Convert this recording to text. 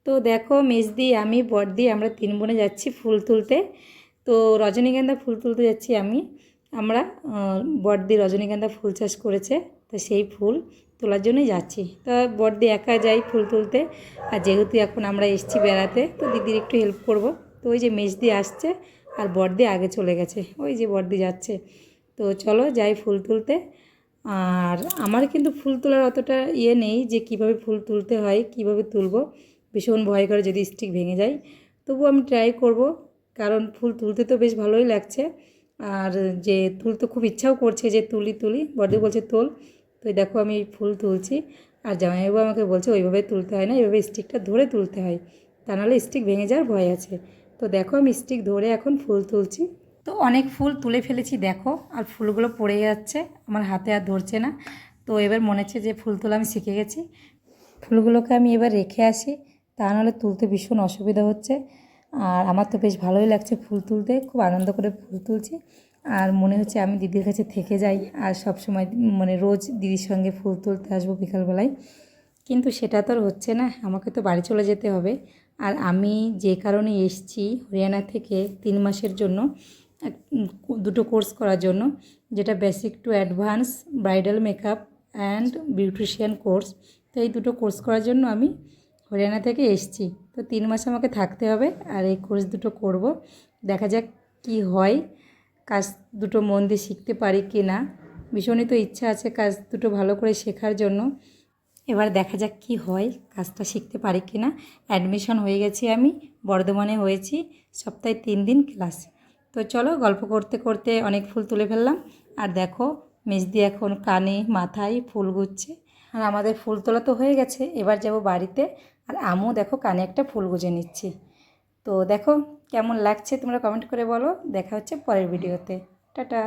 তো দেখো মেজদি, আমি, বড়দি আমরা 3 বোনে যাচ্ছি ফুল তুলতে। তো রজনীগন্ধা ফুল তুলতে যাচ্ছি আমি। আমরা বড়দি রজনীগন্ধা ফুল চাষ করেছে, তো সেই ফুল তোলার জন্যই যাচ্ছি। তো বড়দি একা যাই ফুল তুলতে, আর যেহেতু এখন আমরা এসেছি বেড়াতে, তো দিদির একটু হেল্প করব। তো ওই যে মেজদি আসছে আর বড়দি আগে চলে গেছে, ওই যে বড়দি যাচ্ছে। তো চলো যাই ফুল তুলতে। আর আমার কিন্তু ফুল তোলার অতটা নেই যে কিভাবে ফুল তুলতে হয়, কিভাবে তুলবো। ভীষণ ভয় করে যদি স্টিক ভেঙে যায়। তবু আমি ট্রাই করব, কারণ ফুল তুলতে তো বেশ ভালোই লাগছে। আর যে তুলতে খুব ইচ্ছাও করছে যে তুলি তুলি, বড়দি বলছে তোল। তো দেখো আমি ফুল তুলছি, আর জামাইবাবু আমাকে বলছে ওইভাবে তুলতে হয় না, এইভাবে স্টিকটা ধরে তুলতে হয়, তা নাহলে স্টিক ভেঙে যাওয়ার ভয় আছে। তো দেখো আমি স্টিক ধরে এখন ফুল তুলছি। তো অনেক ফুল তুলে ফেলেছি দেখো, আর ফুলগুলো পড়ে যাচ্ছে, আমার হাতে আর ধরছে না। তো এবার মনে হচ্ছে যে ফুল তোলা আমি শিখে গেছি। ফুলগুলোকে আমি এবার রেখে আসি, তা নাহলে তুলতে ভীষণ অসুবিধা হচ্ছে। আর আমার তো বেশ ভালোই লাগছে ফুল তুলতে, খুব আনন্দ করে ফুল তুলছি। আর মনে হচ্ছে আমি দিদির কাছে থেকে যাই, আর সব সময় মানে রোজ দিদির সঙ্গে ফুল তুলতে আসবো বিকালবেলায়। কিন্তু সেটা তো আর হচ্ছে না, আমাকে তো বাড়ি চলে যেতে হবে। আর আমি যে কারণে এসেছি হরিয়ানা থেকে 3 মাসের জন্য, দুটো কোর্স করার জন্য, যেটা basic to advance bridal makeup and beautician course. তো এই দুটো কোর্স করার জন্য আমি হরিয়ানা থেকে এসেছি। তো 3 মাস আমাকে থাকতে হবে, আর এই কোর্স দুটো করব। দেখা যাক কি হয়, কাজ দুটো মন দিয়ে শিখতে পারি কি না। ভীষণই তো ইচ্ছা আছে কাজ দুটো ভালো করে শেখার জন্য। এবার দেখা যাক কি হয়, কাজটা শিখতে পারি কি না। অ্যাডমিশন হয়ে গেছি আমি, বর্ধমানে হয়েছি, সপ্তাহে 3 দিন ক্লাস। তো চলো গল্প করতে করতে অনেক ফুল তুলে ফেললাম। আর দেখো মেজদি এখন কানে মাথায় ফুল গুজছে। আর আমাদের ফুল তোলা তো হয়ে গেছে, এবার যাব বাড়িতে। আর আমও দেখো কানে একটা ফুল গুজে নিচ্ছি। তো দেখো কেমন লাগছে তোমরা কমেন্ট করে বলো। দেখা হচ্ছে পরের ভিডিওতে। টাটা।